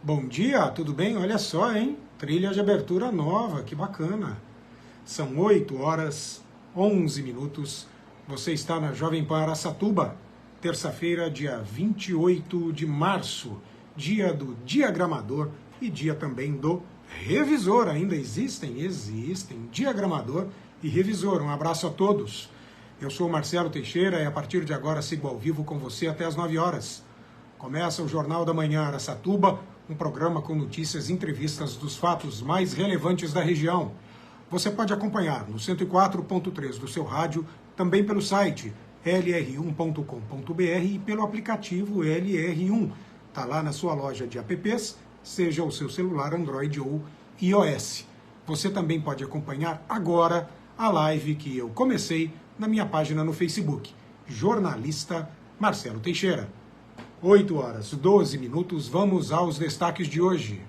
Bom dia, tudo bem? Olha só, hein? Trilha de abertura nova, que bacana. São 8 horas, 11 minutos. Você está na Jovem Pan Araçatuba, terça-feira, dia 28 de março, dia do diagramador e dia também do revisor. Ainda existem diagramador e revisor. Um abraço a todos. Eu sou o Marcelo Teixeira e a partir de agora sigo ao vivo com você até às 9 horas. Começa o Jornal da Manhã Araçatuba, um programa com notícias e entrevistas dos fatos mais relevantes da região. Você pode acompanhar no 104.3 do seu rádio, também pelo site lr1.com.br e pelo aplicativo LR1. Está lá na sua loja de apps, seja o seu celular Android ou iOS. Você também pode acompanhar agora a live que eu comecei na minha página no Facebook, Jornalista Marcelo Teixeira. 8 horas, 12 minutos, vamos aos destaques de hoje.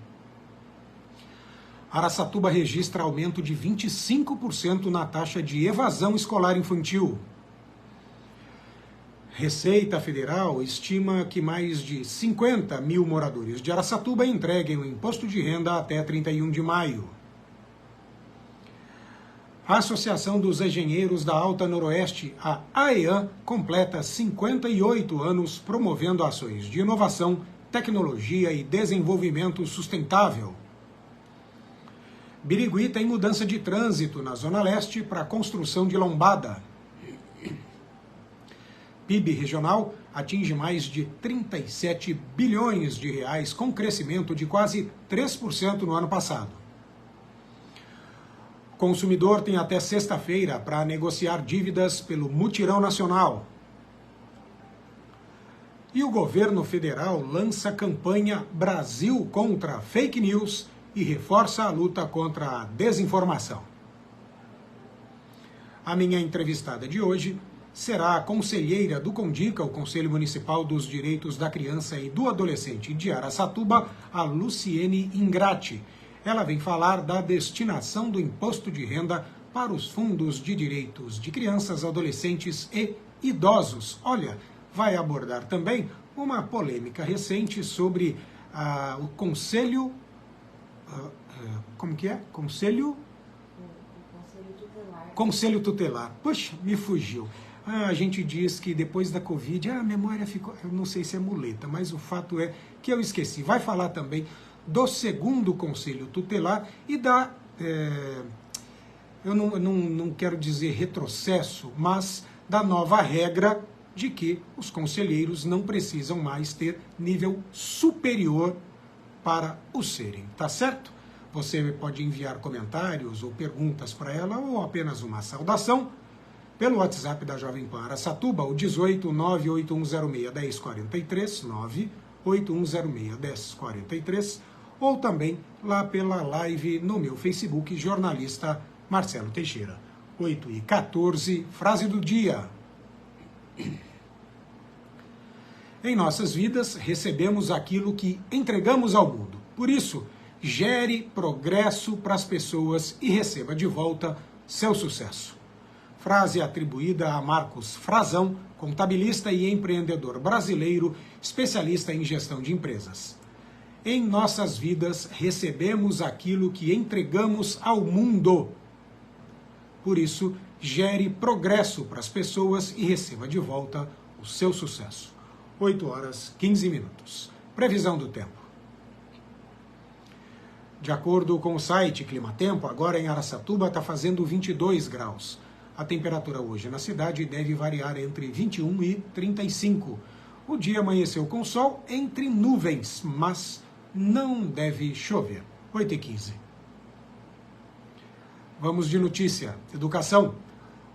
Araçatuba registra aumento de 25% na taxa de evasão escolar infantil. Receita Federal estima que mais de 50 mil moradores de Araçatuba entreguem o imposto de renda até 31 de maio. A Associação dos Engenheiros da Alta Noroeste, a AEAN, completa 58 anos promovendo ações de inovação, tecnologia e desenvolvimento sustentável. Birigui tem mudança de trânsito na Zona Leste para a construção de lombada. PIB regional atinge mais de 37 bilhões de reais, com crescimento de quase 3% no ano passado. O consumidor tem até sexta-feira para negociar dívidas pelo Mutirão Nacional. E o governo federal lança a campanha Brasil contra Fake News e reforça a luta contra a desinformação. A minha entrevistada de hoje será a conselheira do CONDICA, o Conselho Municipal dos Direitos da Criança e do Adolescente de Araçatuba, a Luciene Ingrati. Ela vem falar da destinação do imposto de renda para os fundos de direitos de crianças, adolescentes e idosos. Olha, vai abordar também uma polêmica recente sobre o Conselho... como que é? Conselho Tutelar. Conselho Tutelar. Poxa, me fugiu. A gente diz que depois da Covid, a memória ficou... Eu não sei se é muleta, mas o fato é que eu esqueci. Vai falar também do segundo Conselho Tutelar e da... eu não quero dizer retrocesso, mas da nova regra de que os conselheiros não precisam mais ter nível superior para o serem, tá certo? Você pode enviar comentários ou perguntas para ela ou apenas uma saudação pelo WhatsApp da Jovem Pan Araçatuba, o 18 98106 1043, 98106 1043, ou também lá pela live no meu Facebook, Jornalista Marcelo Teixeira. 8h14, frase do dia. Em nossas vidas, recebemos aquilo que entregamos ao mundo. Por isso, gere progresso para as pessoas e receba de volta seu sucesso. Frase atribuída a Marcos Frazão, contabilista e empreendedor brasileiro, especialista em gestão de empresas. Em nossas vidas, recebemos aquilo que entregamos ao mundo. Por isso, gere progresso para as pessoas e receba de volta o seu sucesso. 8 horas, 15 minutos. Previsão do tempo. De acordo com o site Climatempo, agora em Araçatuba está fazendo 22 graus. A temperatura hoje na cidade deve variar entre 21 e 35. O dia amanheceu com sol entre nuvens, mas não deve chover. 8h15. Vamos de notícia. Educação.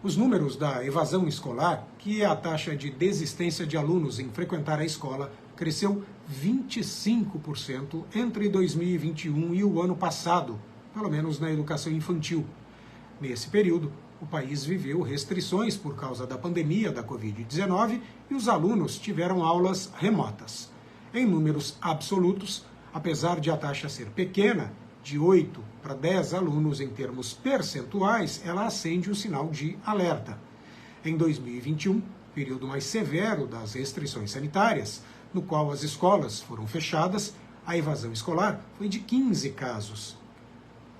Os números da evasão escolar, que é a taxa de desistência de alunos em frequentar a escola, cresceu 25% entre 2021 e o ano passado, pelo menos na educação infantil. Nesse período, o país viveu restrições por causa da pandemia da Covid-19 e os alunos tiveram aulas remotas. Em números absolutos, apesar de a taxa ser pequena, de 8 para 10 alunos em termos percentuais, ela acende o sinal de alerta. Em 2021, período mais severo das restrições sanitárias, no qual as escolas foram fechadas, A evasão escolar foi de 15 casos,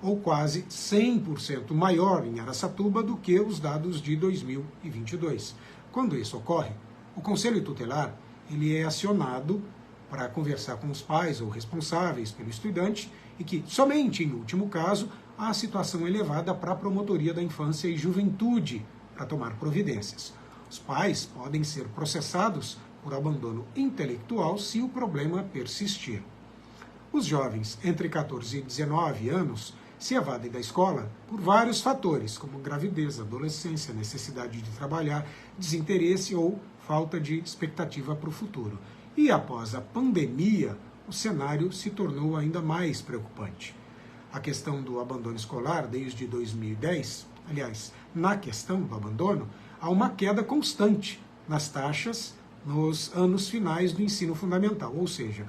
ou quase 100% maior em Araçatuba do que os dados de 2022. Quando isso ocorre, o Conselho Tutelar ele é acionado para conversar com os pais ou responsáveis pelo estudante e que, somente em último caso, há a situação elevada para a Promotoria da Infância e Juventude para tomar providências. Os pais podem ser processados por abandono intelectual se o problema persistir. Os jovens entre 14 e 19 anos se evadem da escola por vários fatores, como gravidez, adolescência, necessidade de trabalhar, desinteresse ou falta de expectativa para o futuro. E após a pandemia, o cenário se tornou ainda mais preocupante. A questão do abandono escolar desde 2010, aliás, na questão do abandono, há uma queda constante nas taxas nos anos finais do ensino fundamental, ou seja,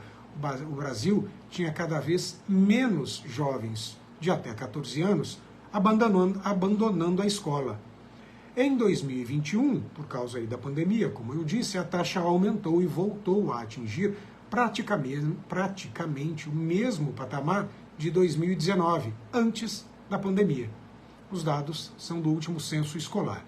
o Brasil tinha cada vez menos jovens de até 14 anos abandonando a escola. Em 2021, por causa aí da pandemia, como eu disse, a taxa aumentou e voltou a atingir praticamente o mesmo patamar de 2019, antes da pandemia. Os dados são do último censo escolar.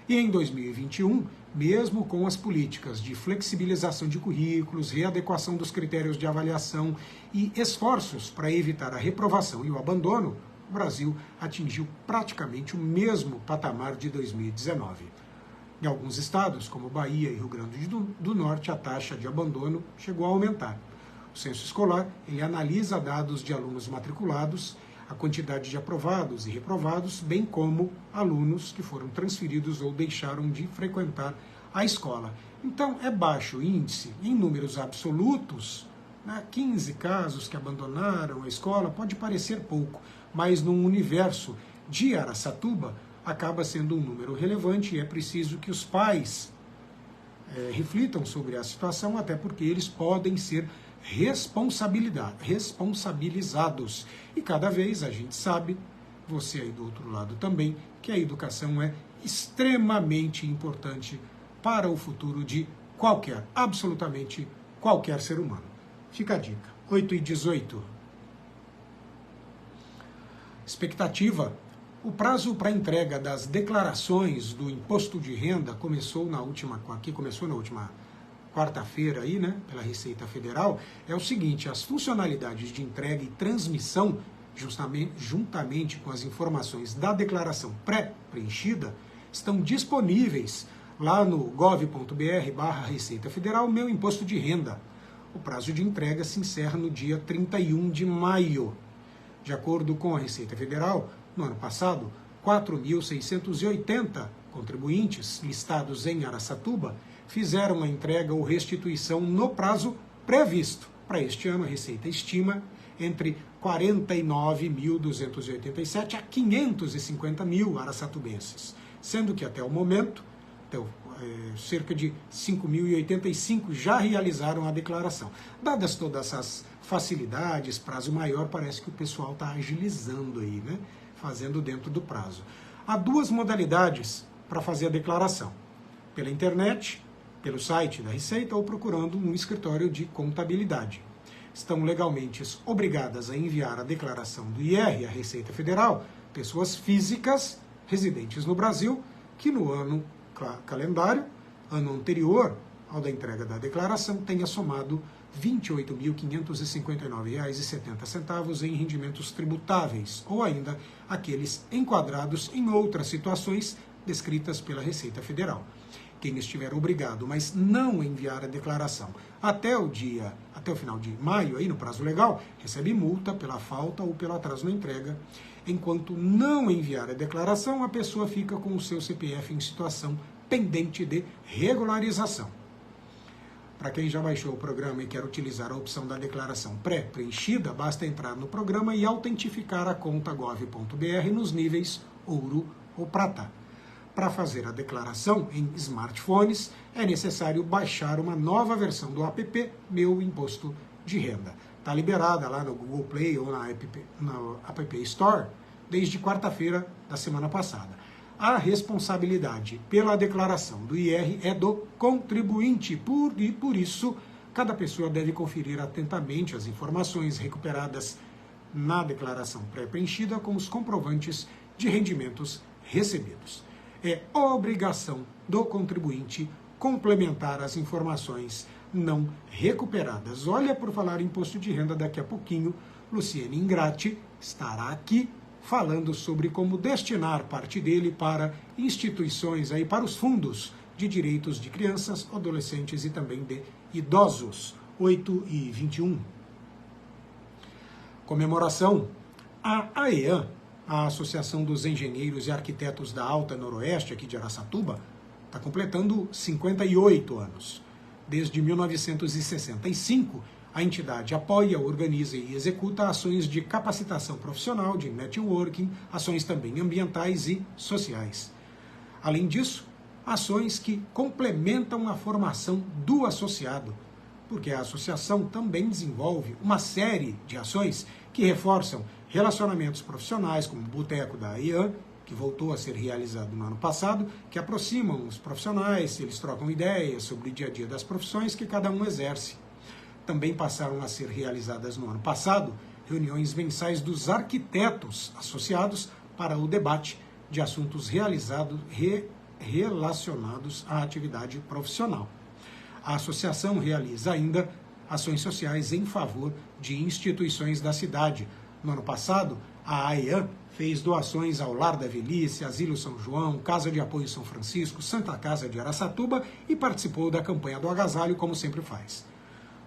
E em 2021, mesmo com as políticas de flexibilização de currículos, readequação dos critérios de avaliação e esforços para evitar a reprovação e o abandono, o Brasil atingiu praticamente o mesmo patamar de 2019. Em alguns estados, como Bahia e Rio Grande do Norte, a taxa de abandono chegou a aumentar. O censo escolar ele analisa dados de alunos matriculados, a quantidade de aprovados e reprovados, bem como alunos que foram transferidos ou deixaram de frequentar a escola. Então, é baixo o índice, em números absolutos, 15 casos que abandonaram a escola, pode parecer pouco, mas num universo de Araçatuba, acaba sendo um número relevante e é preciso que os pais reflitam sobre a situação, até porque eles podem ser responsabilizados. E cada vez a gente sabe, você aí do outro lado também, que a educação é extremamente importante para o futuro de absolutamente qualquer ser humano. Fica a dica. 8h18. Expectativa. O prazo para entrega das declarações do imposto de renda começou na última quarta-feira aí, né, pela Receita Federal. É o seguinte: as funcionalidades de entrega e transmissão, juntamente com as informações da declaração pré-preenchida, estão disponíveis lá no gov.br/Receita Federal, Meu Imposto de Renda. O prazo de entrega se encerra no dia 31 de maio. De acordo com a Receita Federal, no ano passado, 4.680 contribuintes listados em Araçatuba fizeram a entrega ou restituição no prazo previsto. Para este ano, a Receita estima entre 49.287 a 550 mil araçatubenses, sendo que até o momento, cerca de 5.085 já realizaram a declaração. Dadas todas essas facilidades, prazo maior, parece que o pessoal está agilizando aí, né? Fazendo dentro do prazo. Há duas modalidades para fazer a declaração: pela internet, pelo site da Receita, ou procurando um escritório de contabilidade. Estão legalmente obrigadas a enviar a declaração do IR à Receita Federal pessoas físicas residentes no Brasil que no ano calendário, ano anterior ao da entrega da declaração, tenha somado R$ 28.559,70 em rendimentos tributáveis, ou ainda aqueles enquadrados em outras situações descritas pela Receita Federal. Quem estiver obrigado, mas não enviar a declaração até o final de maio, aí no prazo legal, recebe multa pela falta ou pelo atraso na entrega. Enquanto não enviar a declaração, a pessoa fica com o seu CPF em situação pendente de regularização. Para quem já baixou o programa e quer utilizar a opção da declaração pré-preenchida, basta entrar no programa e autentificar a conta gov.br nos níveis ouro ou prata. Para fazer a declaração em smartphones, é necessário baixar uma nova versão do app Meu Imposto de Renda. Está liberada lá no Google Play ou na App Store desde quarta-feira da semana passada. A responsabilidade pela declaração do IR é do contribuinte e, por isso, cada pessoa deve conferir atentamente as informações recuperadas na declaração pré-preenchida com os comprovantes de rendimentos recebidos. É obrigação do contribuinte complementar as informações não recuperadas. Olha, por falar em imposto de renda, daqui a pouquinho, Luciene Ingrati estará aqui falando sobre como destinar parte dele para instituições, aí, para os fundos de direitos de crianças, adolescentes e também de idosos. 8h21. Comemoração. A AEAN, a Associação dos Engenheiros e Arquitetos da Alta Noroeste, aqui de Araçatuba, está completando 58 anos. Desde 1965, a entidade apoia, organiza e executa ações de capacitação profissional, de networking, ações também ambientais e sociais. Além disso, ações que complementam a formação do associado, porque a associação também desenvolve uma série de ações que reforçam relacionamentos profissionais, como o Boteco da AEAN, que voltou a ser realizado no ano passado, que aproximam os profissionais, eles trocam ideias sobre o dia a dia das profissões que cada um exerce. Também passaram a ser realizadas no ano passado reuniões mensais dos arquitetos associados para o debate de assuntos relacionados à atividade profissional. A associação realiza ainda ações sociais em favor de instituições da cidade. No ano passado, a AEAN fez doações ao Lar da Velhice, Asilo São João, Casa de Apoio São Francisco, Santa Casa de Araçatuba e participou da campanha do agasalho, como sempre faz.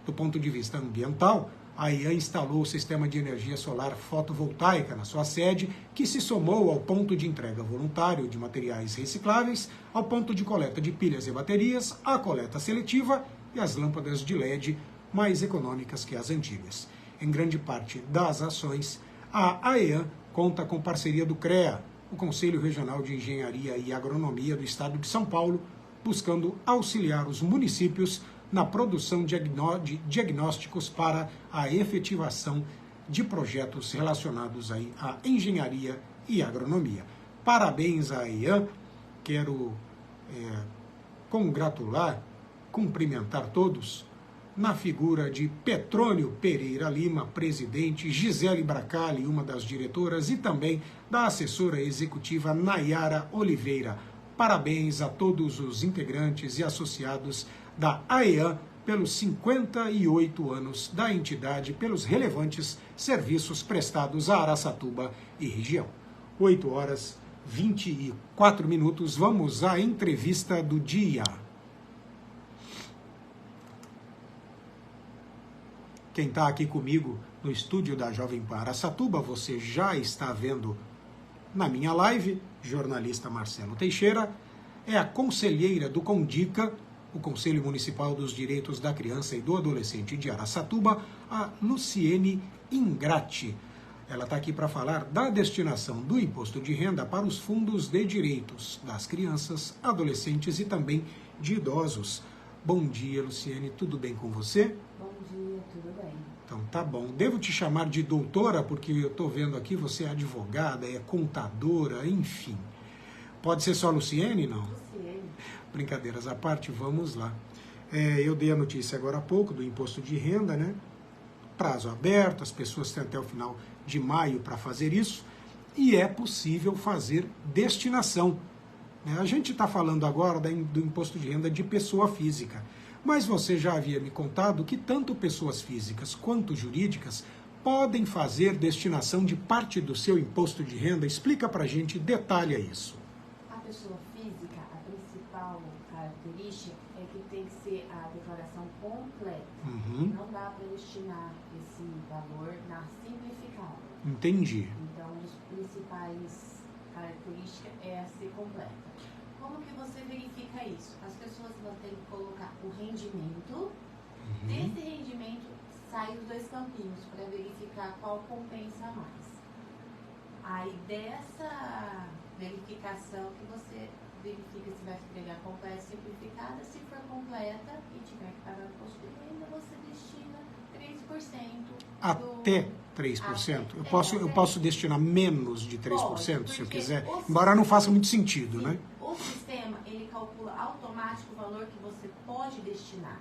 Do ponto de vista ambiental, a AEAN instalou o sistema de energia solar fotovoltaica na sua sede, que se somou ao ponto de entrega voluntário de materiais recicláveis, ao ponto de coleta de pilhas e baterias, à coleta seletiva e às lâmpadas de LED mais econômicas que as antigas. Em grande parte das ações, a AEAN conta com parceria do CREA, o Conselho Regional de Engenharia e Agronomia do Estado de São Paulo, buscando auxiliar os municípios na produção de diagnósticos para a efetivação de projetos relacionados aí à engenharia e agronomia. Parabéns à AEAN, quero congratular, cumprimentar todos, na figura de Petrônio Pereira Lima, presidente, Gisele Bracali, uma das diretoras, e também da assessora executiva Nayara Oliveira. Parabéns a todos os integrantes e associados da AEAN pelos 58 anos da entidade, pelos relevantes serviços prestados a Araçatuba e região. 8h24. Vamos à entrevista do dia. Quem está aqui comigo no estúdio da Jovem Pan Araçatuba, você já está vendo na minha live, jornalista Marcelo Teixeira, é a conselheira do CONDICA, o Conselho Municipal dos Direitos da Criança e do Adolescente de Araçatuba, a Luciene Ingrati. Ela está aqui para falar da destinação do imposto de renda para os fundos de direitos das crianças, adolescentes e também de idosos. Bom dia, Luciene, tudo bem com você? Bom dia, tudo bem. Então tá bom. Devo te chamar de doutora, porque eu estou vendo aqui, você é advogada, é contadora, enfim. Pode ser só Luciene, não? Luciene. Brincadeiras à parte, vamos lá. Eu dei a notícia agora há pouco do imposto de renda, né? Prazo aberto, as pessoas têm até o final de maio para fazer isso, e é possível fazer destinação. A gente está falando agora do imposto de renda de pessoa física, mas você já havia me contado que tanto pessoas físicas quanto jurídicas podem fazer destinação de parte do seu imposto de renda. Explica para a gente, detalha isso. A pessoa física, a principal característica é que tem que ser a declaração completa. Não dá para destinar esse valor na simplificada. Entendi. Então, uma das principais características é a ser completa. Como que você verifica isso? As pessoas vão ter que colocar o rendimento. Desse rendimento, sai os dois campinhos para verificar qual compensa mais. Aí dessa verificação que você verifica se vai pegar completa ou simplificada. Se for completa e tiver que pagar o imposto de renda, você destina 3%. Até 3%? Eu posso destinar menos de 3%, se eu quiser? Embora não faça muito sentido, né? O sistema, ele calcula automático o valor que você pode destinar.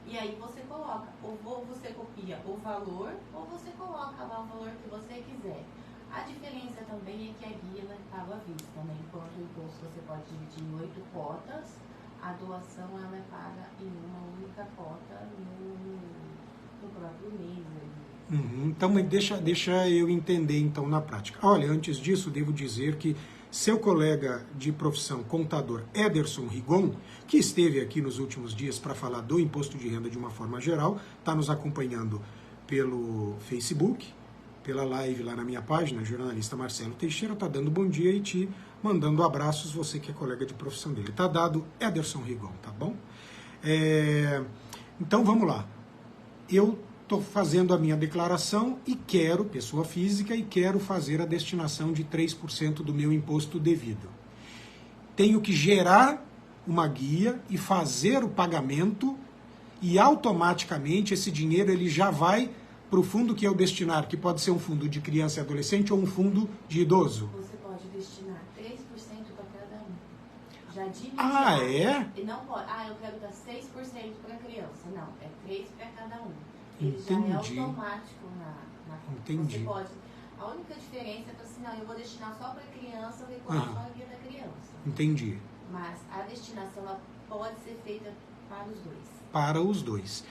E E aí você coloca, ou você copia o valor, ou você coloca lá o valor que você quiser. A diferença também é que a guia ela é paga à vista, né? Enquanto o imposto você pode dividir em 8 cotas, a doação ela é paga em uma única cota no próprio mês. Então, mas deixa eu entender então na prática. Olha, antes disso, devo dizer que seu colega de profissão, contador Ederson Rigon, que esteve aqui nos últimos dias para falar do imposto de renda de uma forma geral, está nos acompanhando pelo Facebook, pela live lá na minha página, jornalista Marcelo Teixeira, está dando bom dia e te mandando abraços, você que é colega de profissão dele. Está dado, Ederson Rigon, tá bom? Então vamos lá. Eu estou fazendo a minha declaração e quero, pessoa física, e quero fazer a destinação de 3% do meu imposto devido. Tenho que gerar uma guia e fazer o pagamento e automaticamente esse dinheiro ele já vai para o fundo que eu destinar, que pode ser um fundo de criança e adolescente ou um fundo de idoso. Você pode destinar 3% para cada um. Já de Ah, é? E não pode, eu quero dar 6% para criança. Não, é 3% para cada um. Ele Entendi. já é automático na Entendi. Você pode. A única diferença é que assim, não, eu vou destinar só para criança, eu vou colocar só a guia da criança. Entendi. Mas a destinação ela pode ser feita para os dois. Para os dois.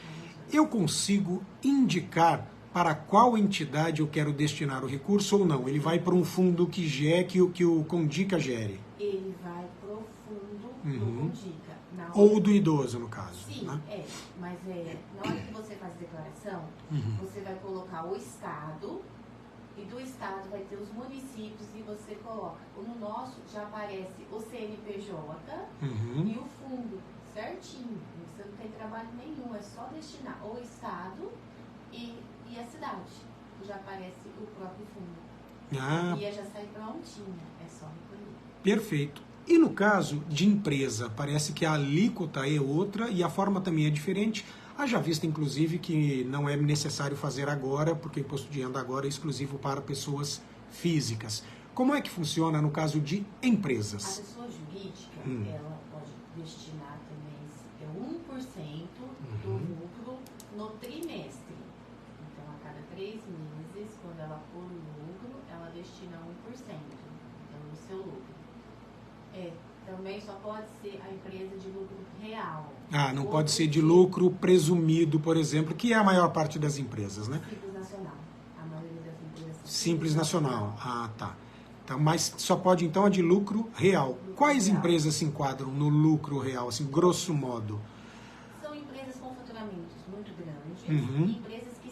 Eu consigo indicar para qual entidade eu quero destinar o recurso ou não? Ele vai para um fundo que o Condica gere? Ele vai para o fundo do Condica. Ou do idoso, no caso. Sim, né? Mas na hora que você faz a declaração, você vai colocar o estado, e do estado vai ter os municípios, e você coloca. No nosso já aparece o CNPJ e o fundo, certinho. Você não tem trabalho nenhum, é só destinar o estado e a cidade. Já aparece o próprio fundo. A guia já sai prontinha, é só recolher. Perfeito. E no caso de empresa, parece que a alíquota é outra e a forma também é diferente. Haja vista, inclusive, que não é necessário fazer agora, porque o imposto de renda agora é exclusivo para pessoas físicas. Como é que funciona no caso de empresas? A pessoa jurídica, ela pode destinar também 1% do lucro no trimestre. Então, a cada 3 meses, quando ela for o lucro, ela destina 1%. Então, do seu lucro. Também só pode ser a empresa de lucro real. Não pode ser de lucro presumido, por exemplo, que é a maior parte das empresas, né? Simples Nacional. A maioria das empresas são Simples Nacional. Tá. Então, mas só pode, então, a de lucro real. Quais empresas se enquadram no lucro real, assim, grosso modo? São empresas com faturamentos muito grandes e empresas que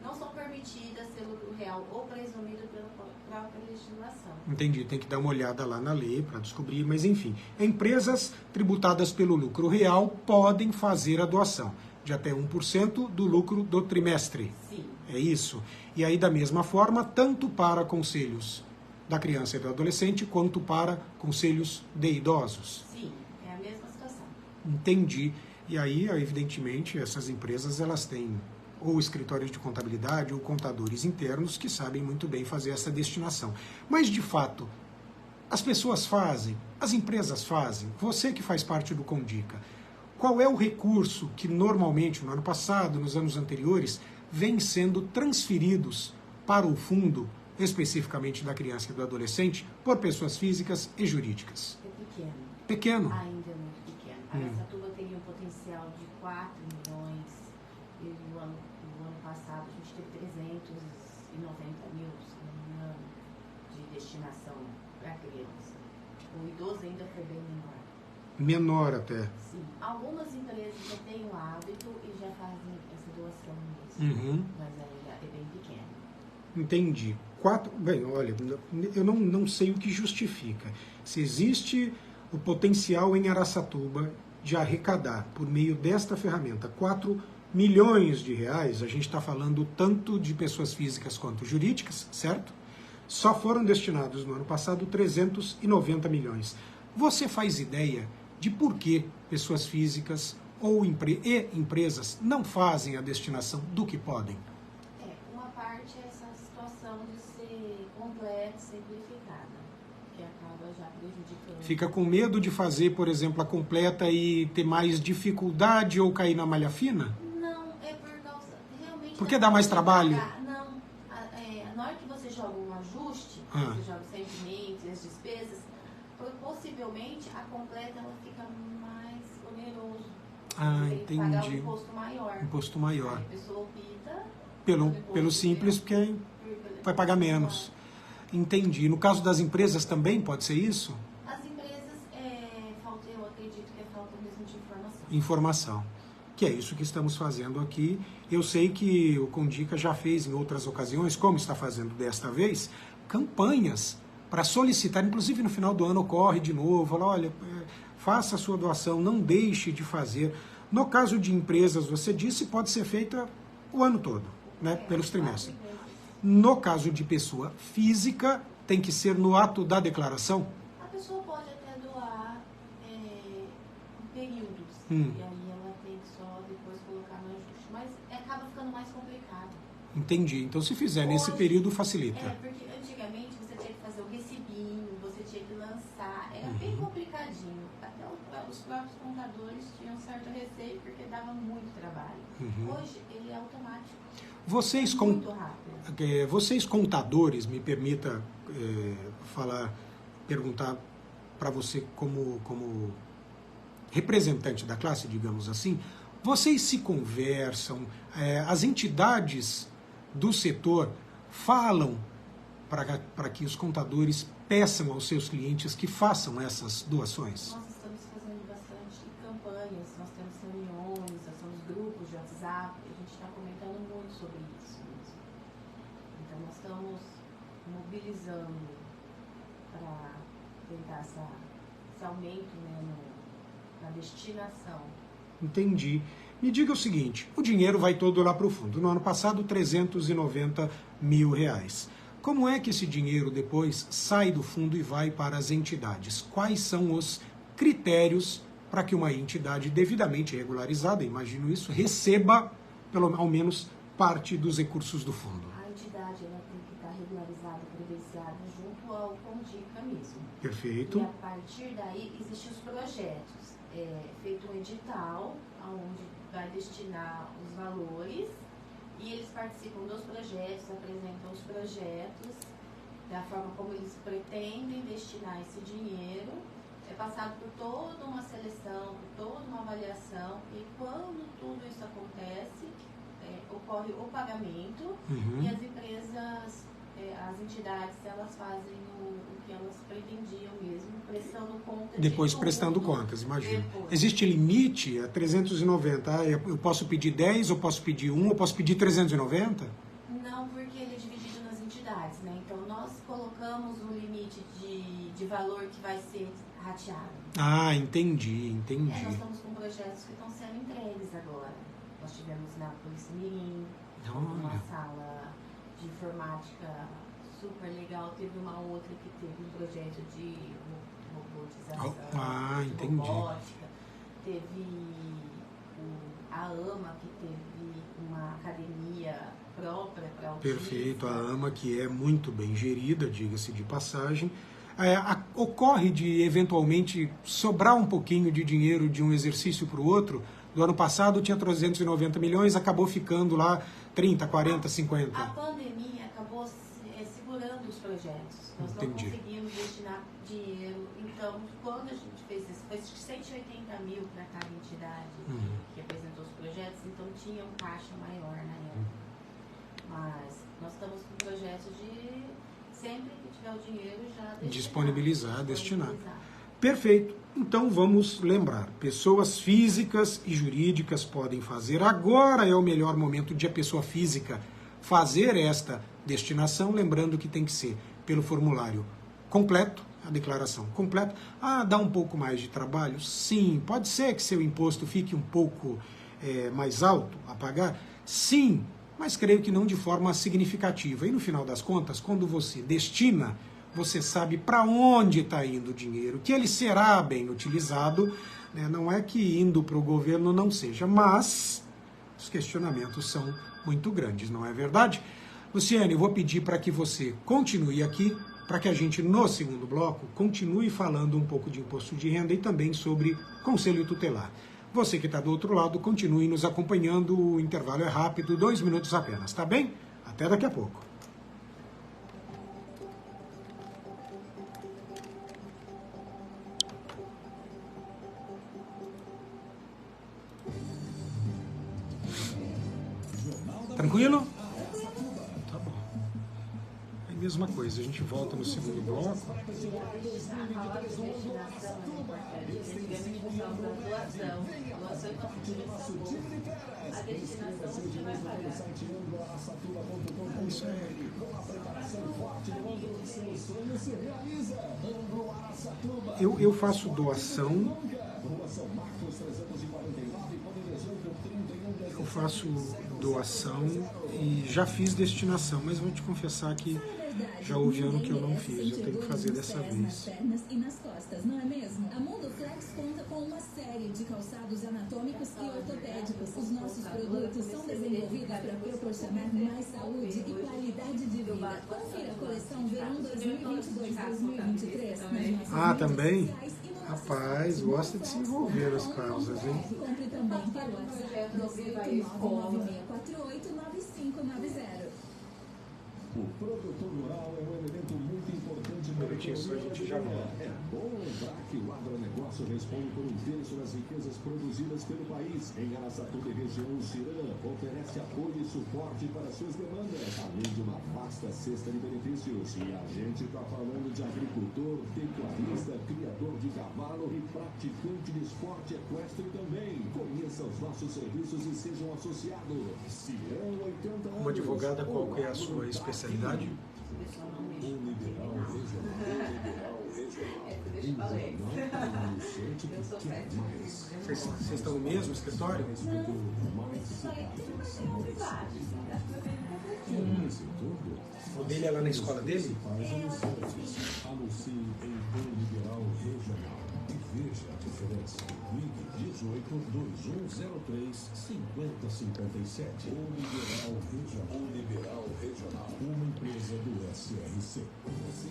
não são permitidas ser lucro real ou presumido pela própria legislação. Entendi, tem que dar uma olhada lá na lei para descobrir, mas enfim. Empresas tributadas pelo lucro real podem fazer a doação de até 1% do lucro do trimestre. Sim. É isso? E aí, da mesma forma, tanto para conselhos da criança e do adolescente, quanto para conselhos de idosos. Sim, é a mesma situação. Entendi. E aí, evidentemente, essas empresas, elas têm ou escritórios de contabilidade ou contadores internos que sabem muito bem fazer essa destinação. Mas, de fato, as pessoas fazem, as empresas fazem, você que faz parte do Condica, qual é o recurso que normalmente, no ano passado, nos anos anteriores, vem sendo transferidos para o fundo, especificamente da criança e do adolescente, por pessoas físicas e jurídicas? É pequeno. Pequeno? Ainda é muito pequeno. A Araçatuba teria um potencial de 4 milhões e no ano passado a gente teve 390 mil, se não me engano, de destinação para a criança. O idoso ainda foi bem menor. Menor até. Sim. Algumas empresas já têm o hábito e já fazem essa doação mesmo, mas ainda é bem pequeno. Entendi. Bem, olha, eu não sei o que justifica. Se existe o potencial em Araçatuba de arrecadar, por meio desta ferramenta, 4 milhões de reais, a gente está falando tanto de pessoas físicas quanto jurídicas, certo? Só foram destinados no ano passado 390 milhões. Você faz ideia de por que pessoas físicas e empresas não fazem a destinação do que podem? Uma parte é essa situação de ser completa, simplificada, que acaba já prejudicando. Fica com medo de fazer, por exemplo, a completa e ter mais dificuldade ou cair na malha fina? Não, é por causa, realmente... Porque dá mais trabalho? Não, na hora que você joga um ajuste, você joga os rendimentos e as despesas, possivelmente a completa ela fica mais oneroso. Você tem que pagar um imposto maior. Imposto maior. Aí a pessoa opta pelo simples, porque aí vai pagar menos. Entendi. No caso das empresas também pode ser isso? As empresas, eu acredito que é falta mesmo de informação. Informação. Que é isso que estamos fazendo aqui. Eu sei que o Condica já fez em outras ocasiões, como está fazendo desta vez, campanhas para solicitar, inclusive no final do ano ocorre de novo, fala, olha, faça a sua doação, não deixe de fazer. No caso de empresas, você disse, pode ser feita o ano todo, né, pelos trimestres. No caso de pessoa física, tem que ser no ato da declaração? A pessoa pode até doar em períodos, e aí ela tem que só depois colocar no ajuste, mas acaba ficando mais complicado. Entendi. Então, se fizer nesse período, facilita. Porque antigamente você tinha que fazer o recibinho, você tinha que lançar, era bem complicadinho. Até os próprios contadores tinham certo receio, porque dava muito trabalho. Hoje, ele é automático. Vocês contadores, me permita perguntar para você como representante da classe, digamos assim, vocês se conversam, as entidades do setor falam para que os contadores peçam aos seus clientes que façam essas doações? Nós estamos fazendo bastante campanhas, nós temos reuniões, nós temos grupos de WhatsApp, a gente está comentando muito sobre isso mesmo. Então nós estamos mobilizando para tentar esse aumento, né, na destinação. Entendi. Me diga o seguinte, o dinheiro vai todo lá para o fundo. No ano passado, R$390 mil. Como é que esse dinheiro depois sai do fundo e vai para as entidades? Quais são os critérios para que uma entidade devidamente regularizada, imagino isso, receba ao menos parte dos recursos do fundo? A entidade ela tem que estar regularizada, credenciada junto ao Condica mesmo. Perfeito. E a partir daí existem os projetos. Feito um edital onde vai destinar os valores e eles participam dos projetos, apresentam os projetos, da forma como eles pretendem destinar esse dinheiro, é passado por toda uma seleção, por toda uma avaliação e quando tudo isso acontece, ocorre o pagamento e as empresas, as entidades, elas fazem o que elas pretendiam mesmo, prestando contas. Depois prestando contas, imagino. Existe limite a 390? Eu posso pedir 10, eu posso pedir 1, eu posso pedir 390? Não, porque ele é dividido nas entidades, né? Então nós colocamos um limite de valor que vai ser rateado. Ah, entendi. Nós estamos com projetos que estão sendo entregues agora. Nós tivemos na Polícia Mirim, uma sala de informática super legal, teve uma outra que teve um projeto de robotização, entendi. Robótica, teve a AMA, que teve uma academia própria para autistas. Perfeito, a AMA, que é muito bem gerida, diga-se de passagem. Ocorre de, eventualmente, sobrar um pouquinho de dinheiro de um exercício para o outro. Do ano passado tinha 390 milhões, acabou ficando lá 30, 40, 50. A pandemia acabou segurando os projetos. Nós não conseguimos destinar dinheiro. Então, quando a gente fez isso, foi 180 mil para cada entidade que apresentou os projetos, então tinha um caixa maior na época. Mas nós estamos com projetos de, sempre que tiver o dinheiro, já disponibilizar, destinar. Perfeito. Então vamos lembrar, pessoas físicas e jurídicas podem fazer. Agora é o melhor momento de a pessoa física fazer esta destinação, lembrando que tem que ser pelo formulário completo, a declaração completa. Dá um pouco mais de trabalho? Sim. Pode ser que seu imposto fique um pouco mais alto a pagar? Sim, mas creio que não de forma significativa. E no final das contas, quando você destina, você sabe para onde está indo o dinheiro, que ele será bem utilizado, né? Não é que indo para o governo não seja, mas os questionamentos são muito grandes, não é verdade? Luciane, vou pedir para que você continue aqui para que a gente, no segundo bloco, continue falando um pouco de imposto de renda e também sobre conselho tutelar. Você que está do outro lado, continue nos acompanhando, o intervalo é rápido, 2 minutos apenas, tá bem? Até daqui a pouco. Tranquilo? Tá bom. É a mesma coisa, a gente volta no segundo bloco. Isso é. Eu faço doação. Eu faço doação e já fiz destinação, mas vou te confessar que já houve ano que eu não fiz, eu tenho que fazer dessa vez. Nas pernas e nas costas, não é mesmo? A Mundo Flex conta com uma série de calçados anatômicos e ortopédicos. Os nossos produtos são desenvolvidos para proporcionar mais saúde e qualidade de vida. Confira a coleção Verão 2022-2023 nas nossas também? Rapaz, gosta de se envolver nas causas, hein? Compre também pelo WhatsApp 989689590. O produtor rural é um elemento muito importante para a Isso a gente já volta. É bom lembrar que o agronegócio responde por 1/3 das riquezas produzidas pelo país. Em Araçatuba e região, o Ciran oferece apoio e suporte para suas demandas, além de uma vasta cesta de benefícios. E a gente está falando de agricultor, pecuarista, criador de cavalo e praticante de esporte equestre também. Conheça os nossos serviços e seja um associado. Ciran, 80 anos. Como advogada, qual que é a sua especialidade? Vocês estão no mesmo escritório? O dele é lá na escola dele? Anuncie em Bom Liberal Regional e veja a diferença. Ligue 18-2103-5057. O Liberal Regional, uma empresa do SRC. Você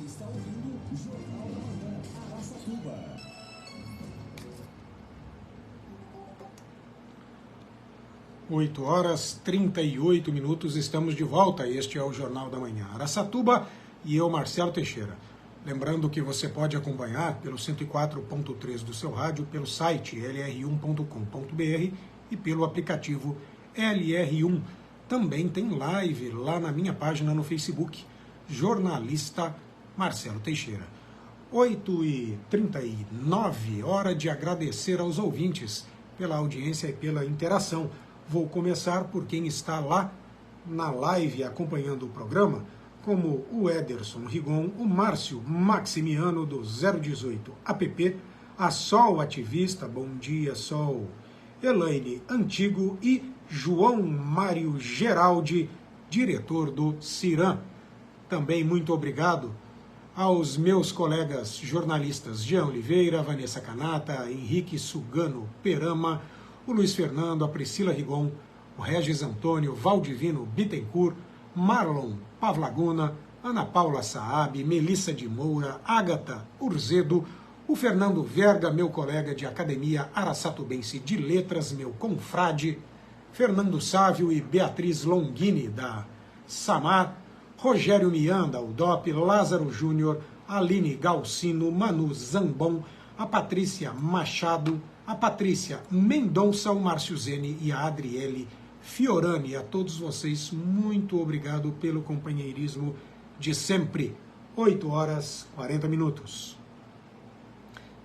está ouvindo o Jornal da Manhã, Araçatuba. 8h38, estamos de volta. Este é o Jornal da Manhã Araçatuba e eu, Marcelo Teixeira. Lembrando que você pode acompanhar pelo 104.3 do seu rádio, pelo site lr1.com.br e pelo aplicativo LR1. Também tem live lá na minha página no Facebook, Jornalista Marcelo Teixeira. 8h39, hora de agradecer aos ouvintes pela audiência e pela interação. Vou começar por quem está lá na live acompanhando o programa, como o Ederson Rigon, o Márcio Maximiano do 018 APP, a Sol Ativista, bom dia Sol, Elaine Antigo e João Mário Geraldi, diretor do Ciran. Também muito obrigado aos meus colegas jornalistas Jean Oliveira, Vanessa Canata, Henrique Sugano Perama, o Luiz Fernando, a Priscila Rigon, o Regis Antônio, Valdivino Bittencourt, Marlon Pavlaguna, Ana Paula Saab, Melissa de Moura, Ágata Urzedo, o Fernando Verga, meu colega de Academia Araçatubense de Letras, meu confrade, Fernando Sávio e Beatriz Longini, da Samar, Rogério Mian, da UDOP, Lázaro Júnior, Aline Galcino, Manu Zambon, a Patrícia Machado, a Patrícia Mendonça, o Márcio Zene e a Adriele Fiorani. A todos vocês, muito obrigado pelo companheirismo de sempre. 8h40.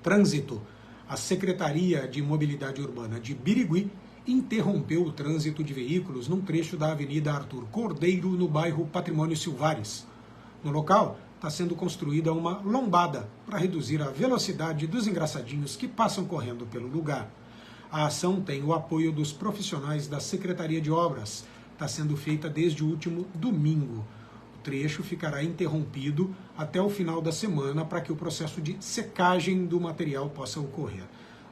Trânsito. A Secretaria de Mobilidade Urbana de Birigui interrompeu o trânsito de veículos num trecho da Avenida Arthur Cordeiro, no bairro Patrimônio Silvares. No local, está sendo construída uma lombada para reduzir a velocidade dos engraçadinhos que passam correndo pelo lugar. A ação tem o apoio dos profissionais da Secretaria de Obras. Está sendo feita desde o último domingo. O trecho ficará interrompido até o final da semana para que o processo de secagem do material possa ocorrer.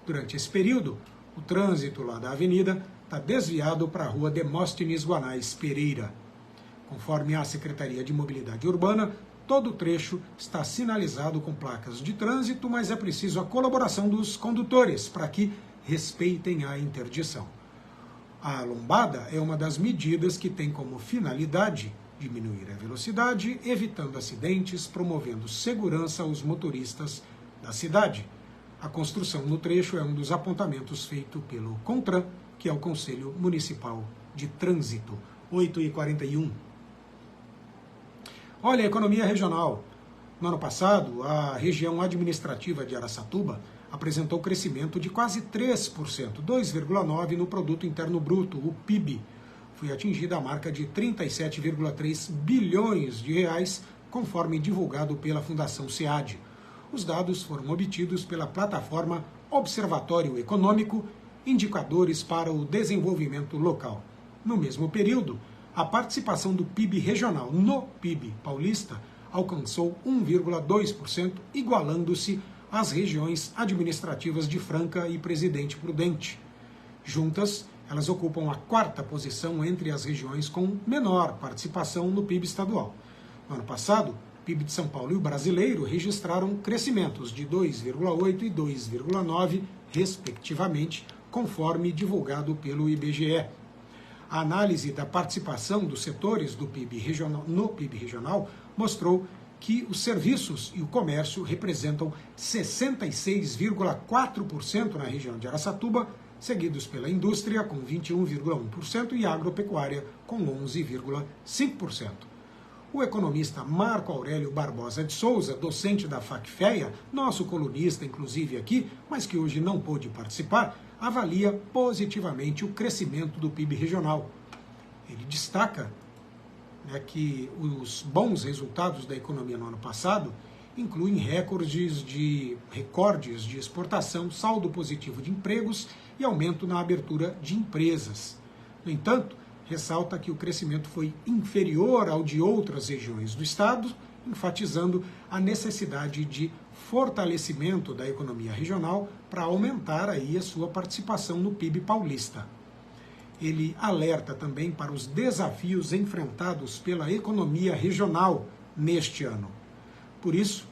Durante esse período, o trânsito lá da avenida está desviado para a rua Demóstenes Guanais Pereira. Conforme a Secretaria de Mobilidade Urbana, Todo o trecho está sinalizado com placas de trânsito, mas é preciso a colaboração dos condutores para que respeitem a interdição. A lombada é uma das medidas que tem como finalidade diminuir a velocidade, evitando acidentes, promovendo segurança aos motoristas da cidade. A construção no trecho é um dos apontamentos feito pelo CONTRAN, que é o Conselho Municipal de Trânsito. 8h41. Olha, a economia regional. No ano passado, a região administrativa de Araçatuba apresentou crescimento de quase 3%, 2,9% no Produto Interno Bruto, o PIB. Foi atingida a marca de 37,3 bilhões de reais, conforme divulgado pela Fundação SEAD. Os dados foram obtidos pela plataforma Observatório Econômico, Indicadores para o Desenvolvimento Local. No mesmo período, a participação do PIB regional no PIB paulista alcançou 1,2%, igualando-se às regiões administrativas de Franca e Presidente Prudente. Juntas, elas ocupam a 4ª posição entre as regiões com menor participação no PIB estadual. No ano passado, o PIB de São Paulo e o brasileiro registraram crescimentos de 2,8% e 2,9%, respectivamente, conforme divulgado pelo IBGE. A análise da participação dos setores do PIB regional, no PIB regional mostrou que os serviços e o comércio representam 66,4% na região de Araçatuba, seguidos pela indústria com 21,1% e agropecuária com 11,5%. O economista Marco Aurélio Barbosa de Souza, docente da FACFEA, nosso colunista inclusive aqui, mas que hoje não pôde participar, avalia positivamente o crescimento do PIB regional. Ele destaca que os bons resultados da economia no ano passado incluem recordes de exportação, saldo positivo de empregos e aumento na abertura de empresas. No entanto, ressalta que o crescimento foi inferior ao de outras regiões do estado, enfatizando a necessidade de fortalecimento da economia regional para aumentar aí a sua participação no PIB paulista. Ele alerta também para os desafios enfrentados pela economia regional neste ano. Por isso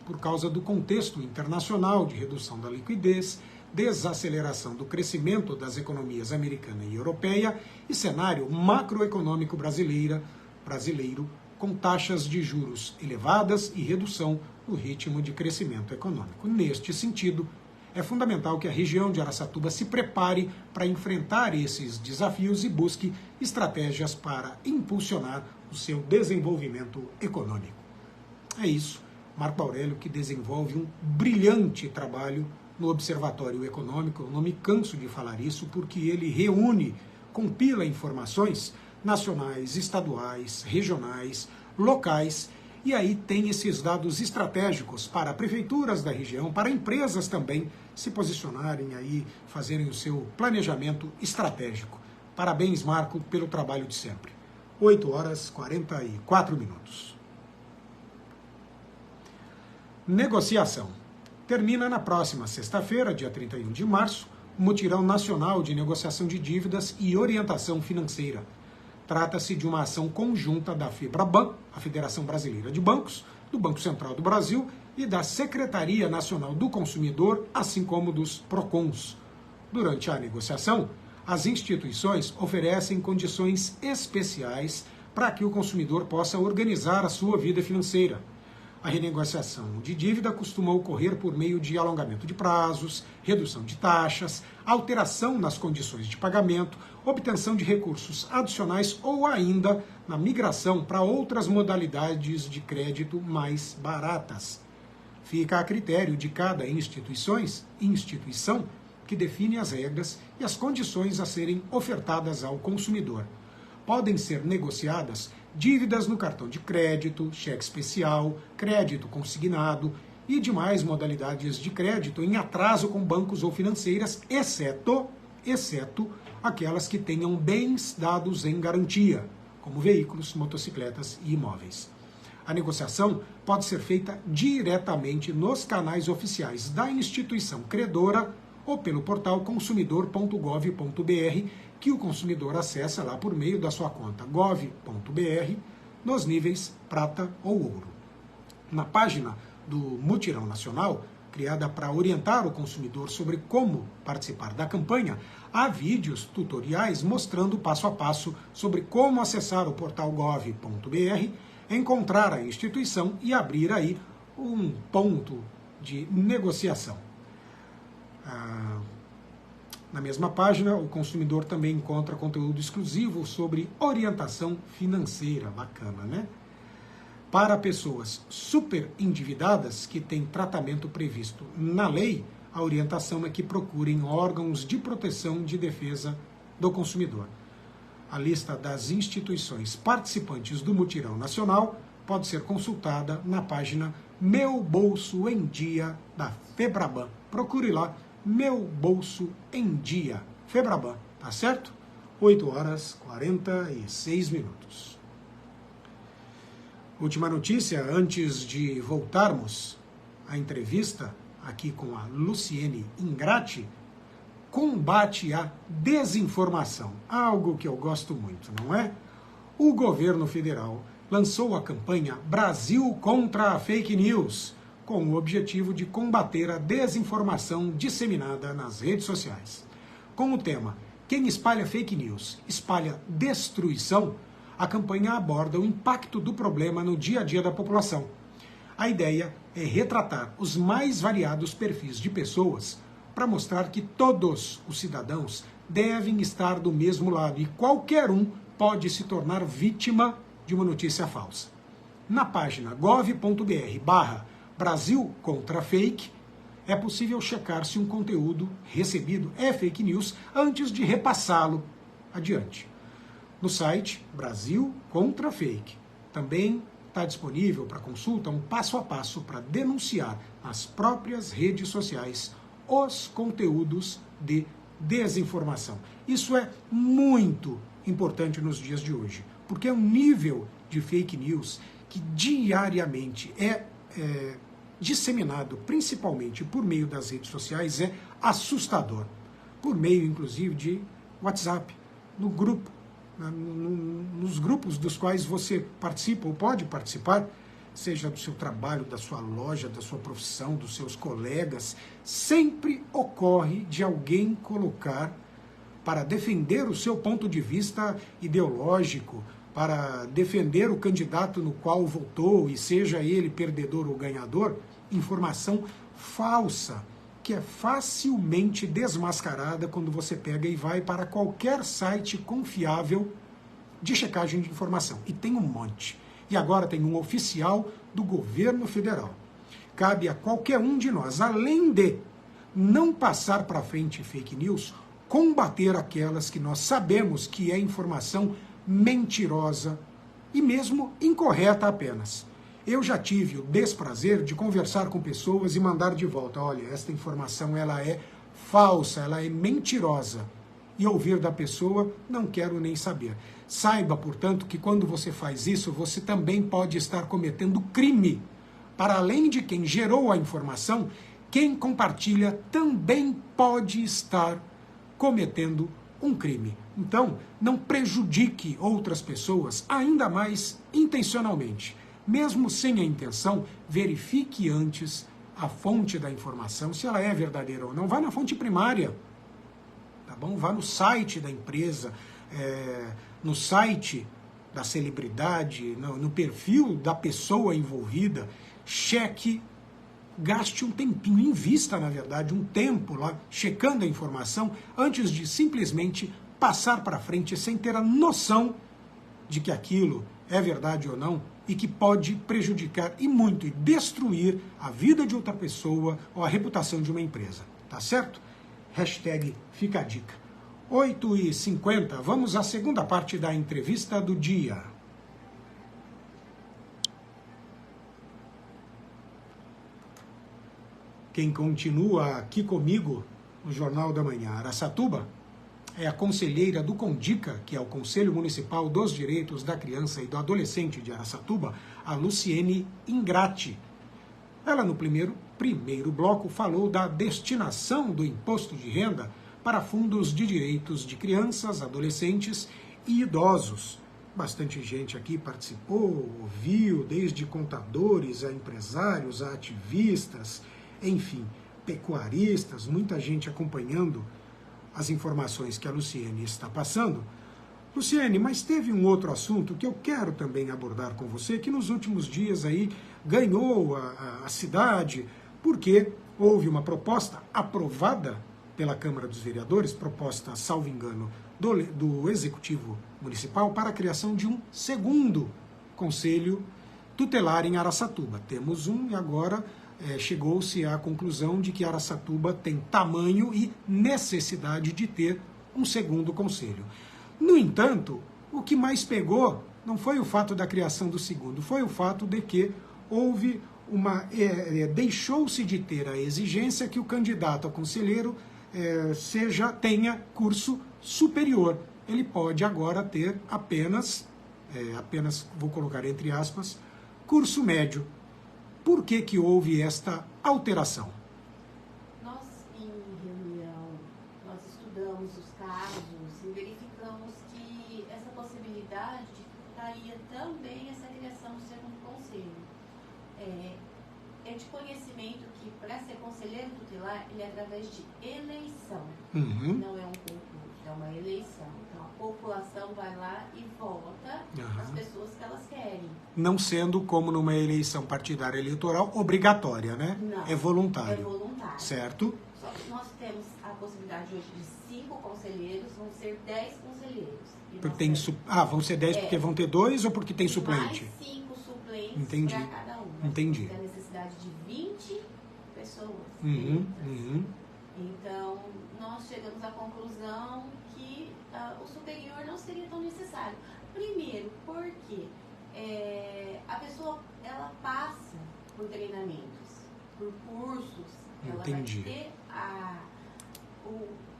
por causa do contexto internacional de redução da liquidez, desaceleração do crescimento das economias americana e europeia e cenário macroeconômico brasileiro com taxas de juros elevadas e redução no ritmo de crescimento econômico. Neste sentido, é fundamental que a região de Araçatuba se prepare para enfrentar esses desafios e busque estratégias para impulsionar o seu desenvolvimento econômico. É isso, Marco Aurélio, que desenvolve um brilhante trabalho no Observatório Econômico. Eu não me canso de falar isso porque ele reúne, compila informações nacionais, estaduais, regionais, locais, e aí tem esses dados estratégicos para prefeituras da região, para empresas também se posicionarem aí, fazerem o seu planejamento estratégico. Parabéns, Marco, pelo trabalho de sempre. 8h44. Negociação. Termina na próxima sexta-feira, dia 31 de março, o Mutirão Nacional de Negociação de Dívidas e Orientação Financeira. Trata-se de uma ação conjunta da FEBRABAN, a Federação Brasileira de Bancos, do Banco Central do Brasil e da Secretaria Nacional do Consumidor, assim como dos PROCONs. Durante a negociação, as instituições oferecem condições especiais para que o consumidor possa organizar a sua vida financeira. A renegociação de dívida costuma ocorrer por meio de alongamento de prazos, redução de taxas, alteração nas condições de pagamento, obtenção de recursos adicionais ou ainda na migração para outras modalidades de crédito mais baratas. Fica a critério de cada instituição que define as regras e as condições a serem ofertadas ao consumidor. Podem ser negociadas dívidas no cartão de crédito, cheque especial, crédito consignado e demais modalidades de crédito em atraso com bancos ou financeiras, exceto aquelas que tenham bens dados em garantia, como veículos, motocicletas e imóveis. A negociação pode ser feita diretamente nos canais oficiais da instituição credora ou pelo portal consumidor.gov.br, que o consumidor acessa lá por meio da sua conta gov.br, nos níveis prata ou ouro. Na página do Mutirão Nacional, criada para orientar o consumidor sobre como participar da campanha, há vídeos tutoriais mostrando passo a passo sobre como acessar o portal gov.br, encontrar a instituição e abrir aí um ponto de negociação. Na mesma página, o consumidor também encontra conteúdo exclusivo sobre orientação financeira, bacana, né? Para pessoas super endividadas que têm tratamento previsto na lei, a orientação é que procurem órgãos de proteção de defesa do consumidor. A lista das instituições participantes do Mutirão Nacional pode ser consultada na página Meu Bolso em Dia da Febraban. Procure lá, Meu Bolso em Dia, Febraban, tá certo? 8h46. Última notícia, antes de voltarmos à entrevista aqui com a Luciene Ingrati, combate à desinformação, algo que eu gosto muito, não é? O governo federal lançou a campanha Brasil contra a Fake News, com o objetivo de combater a desinformação disseminada nas redes sociais. Com o tema Quem espalha fake news espalha destruição, a campanha aborda o impacto do problema no dia a dia da população. A ideia é retratar os mais variados perfis de pessoas para mostrar que todos os cidadãos devem estar do mesmo lado e qualquer um pode se tornar vítima de uma notícia falsa. Na página gov.br/Brasil contra Fake, é possível checar se um conteúdo recebido é fake news antes de repassá-lo adiante. No site Brasil contra Fake também está disponível para consulta um passo a passo para denunciar nas próprias redes sociais os conteúdos de desinformação. Isso é muito importante nos dias de hoje, porque é um nível de fake news que diariamente é disseminado, principalmente por meio das redes sociais, é assustador. Por meio, inclusive, de WhatsApp, no grupo, nos grupos dos quais você participa ou pode participar, seja do seu trabalho, da sua loja, da sua profissão, dos seus colegas, sempre ocorre de alguém colocar para defender o seu ponto de vista ideológico, para defender o candidato no qual votou, e seja ele perdedor ou ganhador, informação falsa, que é facilmente desmascarada quando você pega e vai para qualquer site confiável de checagem de informação. E tem um monte. E agora tem um oficial do governo federal. Cabe a qualquer um de nós, além de não passar para frente fake news, combater aquelas que nós sabemos que é informação mentirosa e mesmo incorreta apenas. Eu já tive o desprazer de conversar com pessoas e mandar de volta, olha, esta informação ela é falsa, ela é mentirosa. E ouvir da pessoa, não quero nem saber. Saiba, portanto, que quando você faz isso, você também pode estar cometendo crime. Para além de quem gerou a informação, quem compartilha também pode estar cometendo um crime. Então, não prejudique outras pessoas, ainda mais intencionalmente. Mesmo sem a intenção, verifique antes a fonte da informação, se ela é verdadeira ou não. Vá na fonte primária, tá bom? Vá no site da empresa, no site da celebridade, no perfil da pessoa envolvida. Cheque, gaste um tempinho, invista, na verdade, um tempo lá, checando a informação, antes de simplesmente passar para frente sem ter a noção de que aquilo é verdade ou não, e que pode prejudicar e muito, e destruir a vida de outra pessoa ou a reputação de uma empresa. Tá certo? Hashtag fica a dica. 8h50, vamos à segunda parte da entrevista do dia. Quem continua aqui comigo no Jornal da Manhã Araçatuba é a conselheira do CONDICA, que é o Conselho Municipal dos Direitos da Criança e do Adolescente de Araçatuba, a Luciene Ingrati. Ela, no primeiro bloco, falou da destinação do imposto de renda para fundos de direitos de crianças, adolescentes e idosos. Bastante gente aqui participou, ouviu, desde contadores a empresários, a ativistas, enfim, pecuaristas, muita gente acompanhando as informações que a Luciene está passando. Luciene, mas teve um outro assunto que eu quero também abordar com você, que nos últimos dias aí ganhou a cidade, porque houve uma proposta aprovada pela Câmara dos Vereadores, proposta, salvo engano, do Executivo Municipal para a criação de um segundo Conselho Tutelar em Araçatuba. Temos um e agora chegou-se à conclusão de que Araçatuba tem tamanho e necessidade de ter um segundo conselho. No entanto, o que mais pegou não foi o fato da criação do segundo, foi o fato de que houve deixou-se de ter a exigência que o candidato a conselheiro tenha curso superior. Ele pode agora ter apenas, vou colocar entre aspas, curso médio. Por que houve esta alteração? Nós, em reunião, nós estudamos os casos e verificamos que essa possibilidade dificultaria também essa criação do segundo conselho. É de conhecimento que, para ser conselheiro tutelar, ele é através de eleição. Uhum. Não é um concurso, é uma eleição. Então, a população vai lá e vota as pessoas que elas querem. Não sendo, como numa eleição partidária eleitoral, obrigatória, né? Não, é voluntário. É voluntário. Certo? Só que nós temos a possibilidade hoje de 5 conselheiros, vão ser 10 conselheiros. Vão ser 10 porque vão ter 2 ou porque tem suplente? Mais 5 suplentes Entendi. para cada um. Entendi. Tem a necessidade de 20 pessoas. Então, nós chegamos à conclusão que o superior não seria tão necessário. Primeiro, porque a pessoa ela passa por treinamentos, por cursos, ela vai ter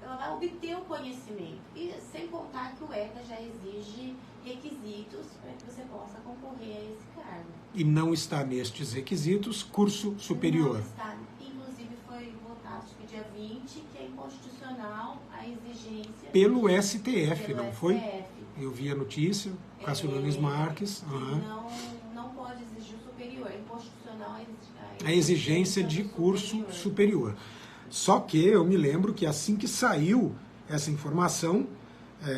ela vai obter o conhecimento. E sem contar que o ECA já exige requisitos para que você possa concorrer a esse cargo. E não está nestes requisitos curso superior. Não está. Inclusive foi votado acho que dia 20, que é inconstitucional a exigência... Pelo STF, não STF. foi? Eu vi a notícia, Cássio Nunes Marques. Não pode exigir o superior, é inconstitucional a exigência de curso superior. Só que eu me lembro que assim que saiu essa informação,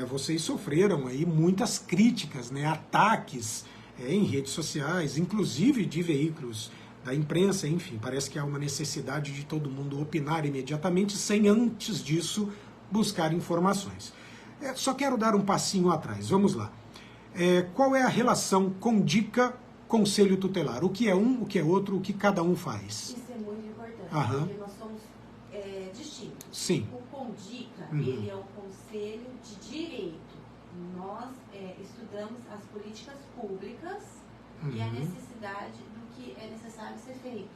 vocês sofreram aí muitas críticas, né, ataques em redes sociais, inclusive de veículos da imprensa, enfim, parece que há uma necessidade de todo mundo opinar imediatamente, sem antes disso buscar informações. Só quero dar um passinho atrás, vamos lá. Qual é a relação Condica-Conselho Tutelar? O que é um, o que é outro, o que cada um faz? Isso é muito importante, porque nós somos distintos. Sim. O Condica, ele é um conselho de direito. Nós estudamos as políticas públicas e a necessidade do que é necessário ser feito.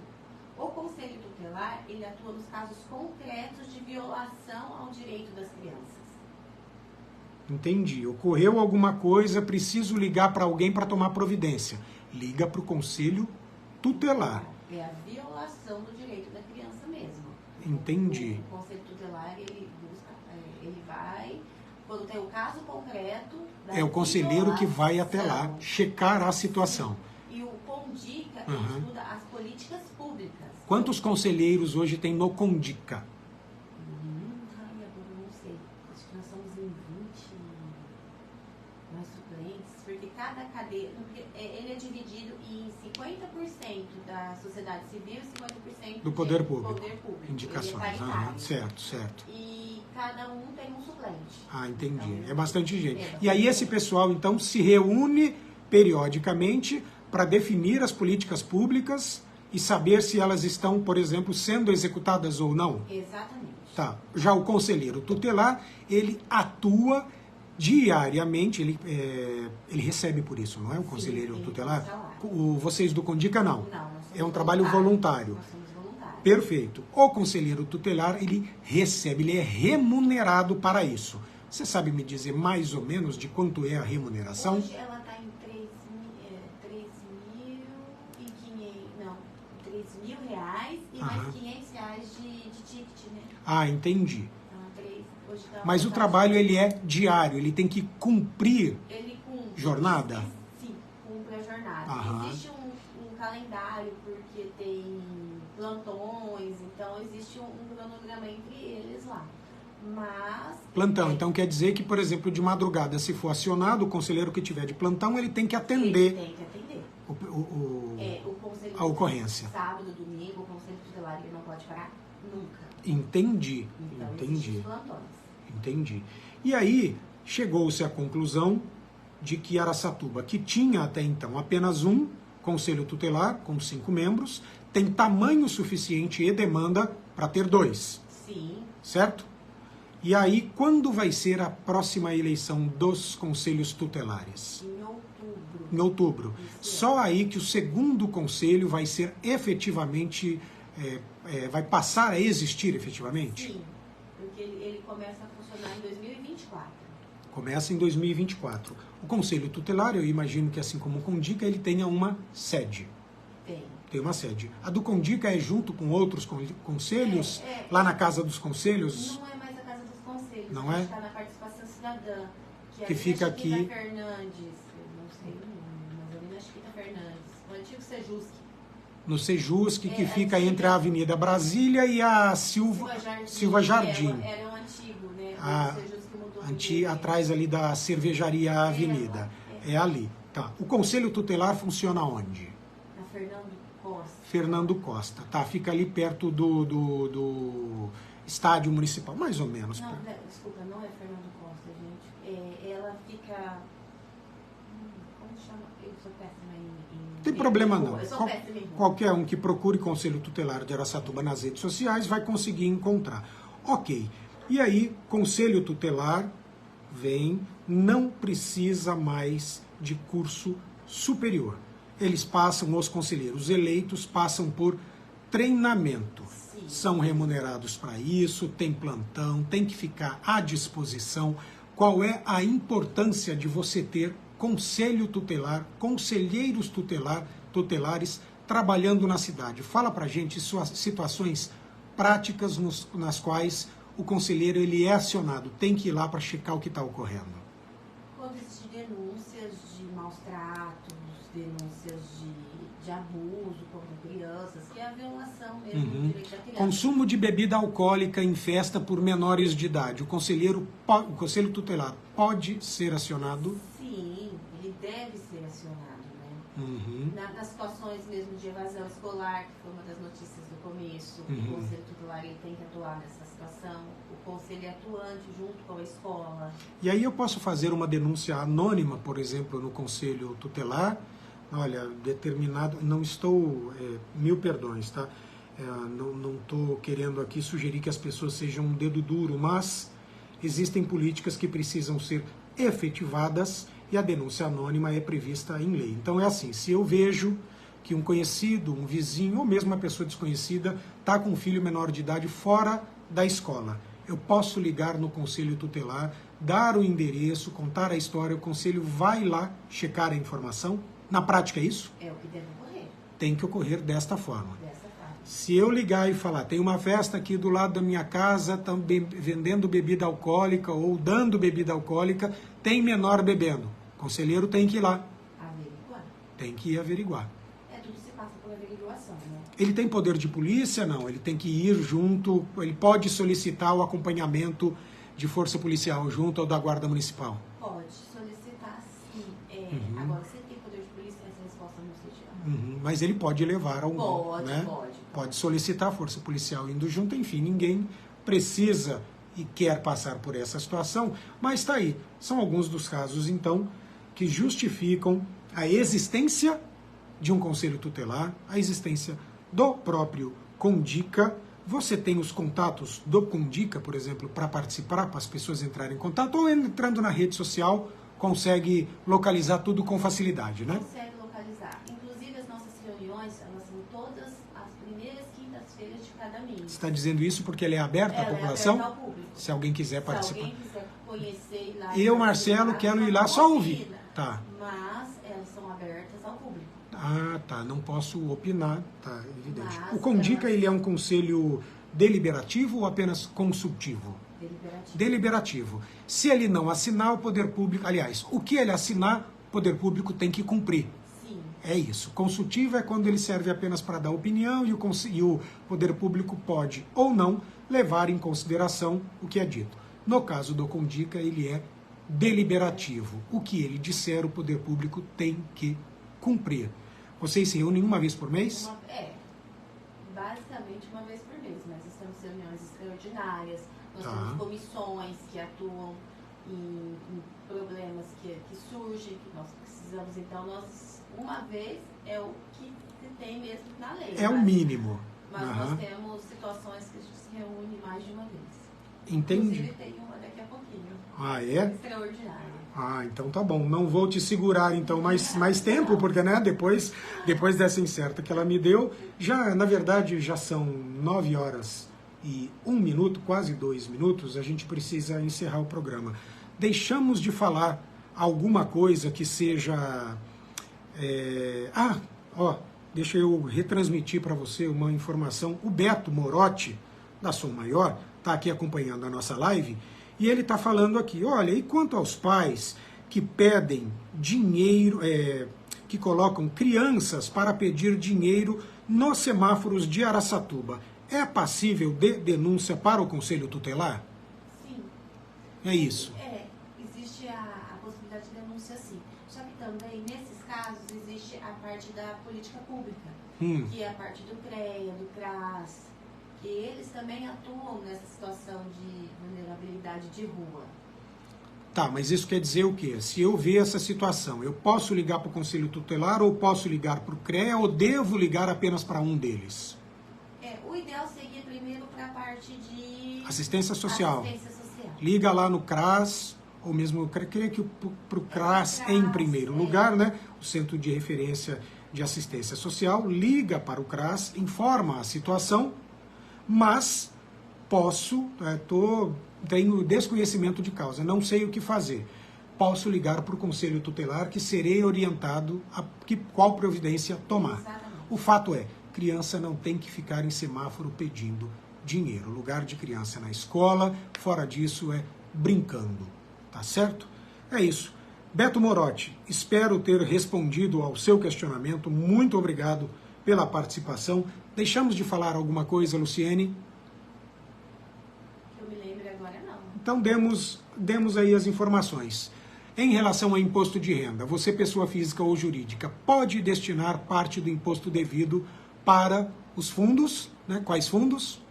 O Conselho Tutelar, ele atua nos casos concretos de violação ao direito das crianças. Entendi. Ocorreu alguma coisa, preciso ligar para alguém para tomar providência. Liga para o Conselho Tutelar. É a violação do direito da criança mesmo. Entendi. O Conselho Tutelar, ele busca, ele vai, quando tem o caso concreto... É o conselheiro que vai até lá checar a situação. E o Condica, ele estuda as políticas públicas. Quantos conselheiros hoje tem no Condica? Agora eu não sei. Acho que nós somos em 20 mais suplentes, porque cada cadeia... Ele é dividido em 50% da sociedade civil e 50% do poder público. Indicações. Certo. E cada um tem um suplente. Entendi. Então, é bastante gente. E aí esse pessoal, então, se reúne periodicamente para definir as políticas públicas e saber se elas estão, por exemplo, sendo executadas ou não? Exatamente. Tá. Já o conselheiro tutelar, ele atua diariamente, ele recebe por isso, não é? O conselheiro tutelar? Vocês do Condica, não. É um trabalho voluntário. Nós somos voluntários. Perfeito. O conselheiro tutelar, ele recebe, ele é remunerado para isso. Você sabe me dizer mais ou menos de quanto é a remuneração? Hoje ela está em R$3.000 e mais R$500 de ticket, né? Entendi. Então, Mas o trabalho, ele é diário, ele tem que cumprir. Ele cumpre. jornada? Sim, cumpre a jornada. Aham. Existe um calendário, porque tem plantões, então existe um cronograma entre eles lá. Mas... Plantão, então quer dizer que, por exemplo, de madrugada, se for acionado, o conselheiro que tiver de plantão, ele tem que atender, Ele tem que atender. o O conselho a ocorrência. Sábado, domingo, o conselho tutelar ele não pode parar nunca. Entendi, Então, entendi, existem os plantões. entendi. E aí, chegou-se à conclusão de que Araçatuba, que tinha até então apenas um conselho tutelar, com 5 membros, tem tamanho suficiente e demanda para ter 2, Sim, certo? E aí, quando vai ser a próxima eleição dos conselhos tutelares? em outubro. Em outubro. Isso. Só aí que o segundo conselho vai ser efetivamente, vai passar a existir efetivamente? Sim, porque ele começa a funcionar em 2024. Começa em 2024. O conselho tutelar, eu imagino que assim como o Condica, ele tenha uma sede. Tem uma sede. A do Condica é junto com outros conselhos, lá na Casa dos Conselhos? Não é mais a Casa dos Conselhos. Não a é? gente está na participação cidadã. Que fica aqui... Fernandes, eu não sei o nome, mas ali na Chiquita Fernandes, o antigo Sejusc. No Sejusc, que É, fica antiga. entre a Avenida Brasília e a Silva Jardim. Era o antigo, né? A- O Sejusc mudou de atrás ali da cervejaria Avenida. É ali. Tá. O conselho tutelar funciona onde? Na Fernando Costa. Fernando Costa. Tá, fica ali perto do estádio municipal, mais ou menos. Não, desculpa, não é Fernando Costa, gente. Ela fica... Como chama? Eu sou péssima em... Tem problema em não. rua. Eu sou péssima em rua. Qualquer um que procure Conselho Tutelar de Araçatuba nas redes sociais vai conseguir encontrar. Ok. E aí, Conselho Tutelar vem, não precisa mais de curso superior. Eles passam, os conselheiros eleitos passam por treinamento. Sim. São remunerados para isso, tem plantão, tem que ficar à disposição. Qual é a importância de você ter conselho tutelar, conselheiros tutelares trabalhando na cidade? Fala pra gente suas situações práticas nas quais o conselheiro ele é acionado, tem que ir lá para checar o que está ocorrendo. Quando existem denúncias de maus tratos, denúncias de abuso contra crianças, que é a violação mesmo do direito da criança. Consumo de bebida alcoólica em festa por menores de idade. O conselho tutelar pode ser acionado? Sim, ele deve ser acionado, né? Nas situações mesmo de evasão escolar, que foi uma das notícias do começo, o Conselho Tutelar ele tem que atuar nessa situação, o Conselho é atuante junto com a escola. E aí eu posso fazer uma denúncia anônima, por exemplo, no Conselho Tutelar. Olha, determinado... Não estou... mil perdões, tá? Não estou querendo aqui sugerir que as pessoas sejam um dedo duro, mas existem políticas que precisam ser efetivadas e a denúncia anônima é prevista em lei. Então é assim, se eu vejo que um conhecido, um vizinho ou mesmo uma pessoa desconhecida está com um filho menor de idade fora da escola, eu posso ligar no Conselho Tutelar, dar o endereço, contar a história, o Conselho vai lá checar a informação. Na prática é isso? É o que deve ocorrer, Tem que ocorrer desta forma. dessa parte. Se eu ligar e falar, tem uma festa aqui do lado da minha casa, estão vendendo bebida alcoólica ou dando bebida alcoólica, tem menor bebendo. O conselheiro tem que ir lá, Averiguar. tem que ir averiguar. Tudo se passa por averiguação, né? Ele tem poder de polícia? Não, ele tem que ir junto, ele pode solicitar o acompanhamento de força policial junto ou da guarda municipal. Pode solicitar, sim. Agora, se tem poder de polícia, essa resposta não sei tirar. Mas ele pode levar ao Pode. solicitar a força policial indo junto, enfim, ninguém precisa e quer passar por essa situação, mas está aí. São alguns dos casos, então, que justificam a existência de um conselho tutelar, a existência do próprio Condica. Você tem os contatos do Condica, por exemplo, para participar, para as pessoas entrarem em contato, ou entrando na rede social, consegue localizar tudo com facilidade, né? Consegue localizar. Inclusive, as nossas reuniões, elas são todas as primeiras quintas-feiras de cada mês. Você está dizendo isso porque ele é aberto à Ela população? É aberta ao público. Se alguém quiser Se participar. alguém quiser conhecer e lá... Eu, Marcelo, quero ir lá só ouvir. convida. Tá. Mas elas são abertas ao público. Ah, tá. Não posso opinar, tá, evidente. Mas O Condica, elas- ele é um conselho deliberativo ou apenas consultivo? Deliberativo. Deliberativo. Se ele não assinar, o poder público... Aliás, o que ele assinar, o poder público tem que cumprir. Sim. É isso. Consultivo é quando ele serve apenas para dar opinião e o poder público pode ou não levar em consideração o que é dito. No caso do Condica, ele é deliberativo. O que ele disser, o poder público tem que cumprir. Vocês se reúnem uma vez por mês? Basicamente uma vez por mês, mas estamos em reuniões extraordinárias, nós temos comissões que atuam em problemas que surgem, que nós precisamos, então uma vez é o que se tem mesmo na lei. É o mínimo. Mas nós temos situações que a gente se reúne mais de uma vez. Entendi. Inclusive tem uma daqui a pouquinho. Ah, é? Extraordinária. Ah, então tá bom. Não vou te segurar então mais tempo, porque né, depois dessa incerta que ela me deu, já na verdade já são 9 horas e 1 minuto, quase 2 minutos, a gente precisa encerrar o programa. Deixamos de falar alguma coisa que seja... deixa eu retransmitir para você uma informação. O Beto Morotti, da Som Maior, está aqui acompanhando a nossa live, e ele está falando aqui, olha, e quanto aos pais que pedem dinheiro, que colocam crianças para pedir dinheiro nos semáforos de Araçatuba, é passível de denúncia para o Conselho Tutelar? Sim. É isso. Existe a possibilidade de denúncia, sim. Só que também, nesses casos, existe a parte da política pública, que é a parte do CREA, do CRAS, que eles também atuam nessa situação de vulnerabilidade de rua. Tá, mas isso quer dizer o quê? Se eu ver essa situação, eu posso ligar para o Conselho Tutelar ou posso ligar para o CREA ou devo ligar apenas para um deles? O ideal seria primeiro para a parte de... Assistência Social. Assistência Social. Liga lá no CRAS, ou mesmo, eu creio que para o CRAS em primeiro lugar, né? O Centro de Referência de Assistência Social, liga para o CRAS, informa a situação, mas tenho desconhecimento de causa, não sei o que fazer. Posso ligar para o Conselho Tutelar, que serei orientado a qual providência tomar. Exatamente. O fato é, criança não tem que ficar em semáforo pedindo dinheiro. O lugar de criança é na escola, fora disso é brincando. Tá certo? É isso. Beto Morotti, espero ter respondido ao seu questionamento. Muito obrigado pela participação. Deixamos de falar alguma coisa, Luciene? Que eu me lembre agora, não. Então demos aí as informações. Em relação ao imposto de renda, você, pessoa física ou jurídica, pode destinar parte do imposto devido para os fundos, né? Quais fundos?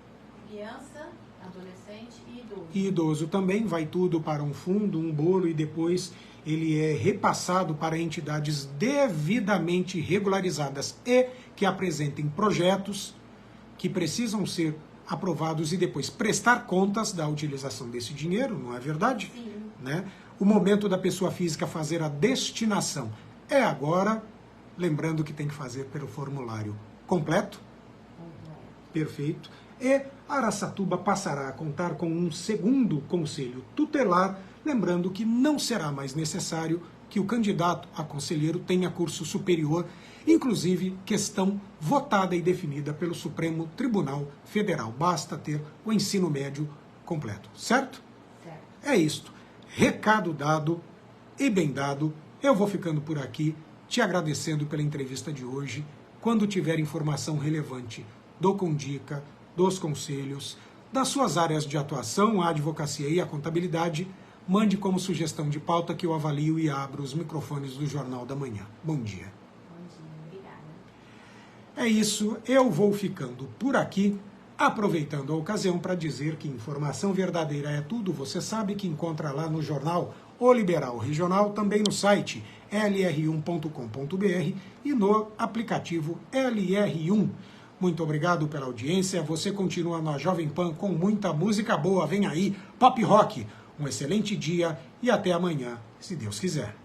Criança, adolescente e idoso. E idoso também, vai tudo para um fundo, um bolo, e depois ele é repassado para entidades devidamente regularizadas e que apresentem projetos que precisam ser aprovados e depois prestar contas da utilização desse dinheiro, não é verdade? Sim. Né? O momento da pessoa física fazer a destinação é agora, lembrando que tem que fazer pelo formulário completo. Perfeito. E Araçatuba passará a contar com um segundo conselho tutelar, lembrando que não será mais necessário que o candidato a conselheiro tenha curso superior, inclusive questão votada e definida pelo Supremo Tribunal Federal. Basta ter o ensino médio completo, certo? Certo. É isto. Recado dado e bem dado. Eu vou ficando por aqui, te agradecendo pela entrevista de hoje. Quando tiver informação relevante do Condica, dos conselhos, das suas áreas de atuação, a advocacia e a contabilidade, mande como sugestão de pauta que eu avalio e abro os microfones do Jornal da Manhã. Bom dia. Bom dia, obrigada. É isso, eu vou ficando por aqui, aproveitando a ocasião para dizer que informação verdadeira é tudo, você sabe que encontra lá no jornal O Liberal Regional, também no site lr1.com.br e no aplicativo LR1. Muito obrigado pela audiência, você continua na Jovem Pan com muita música boa, vem aí, pop rock. Um excelente dia e até amanhã, se Deus quiser.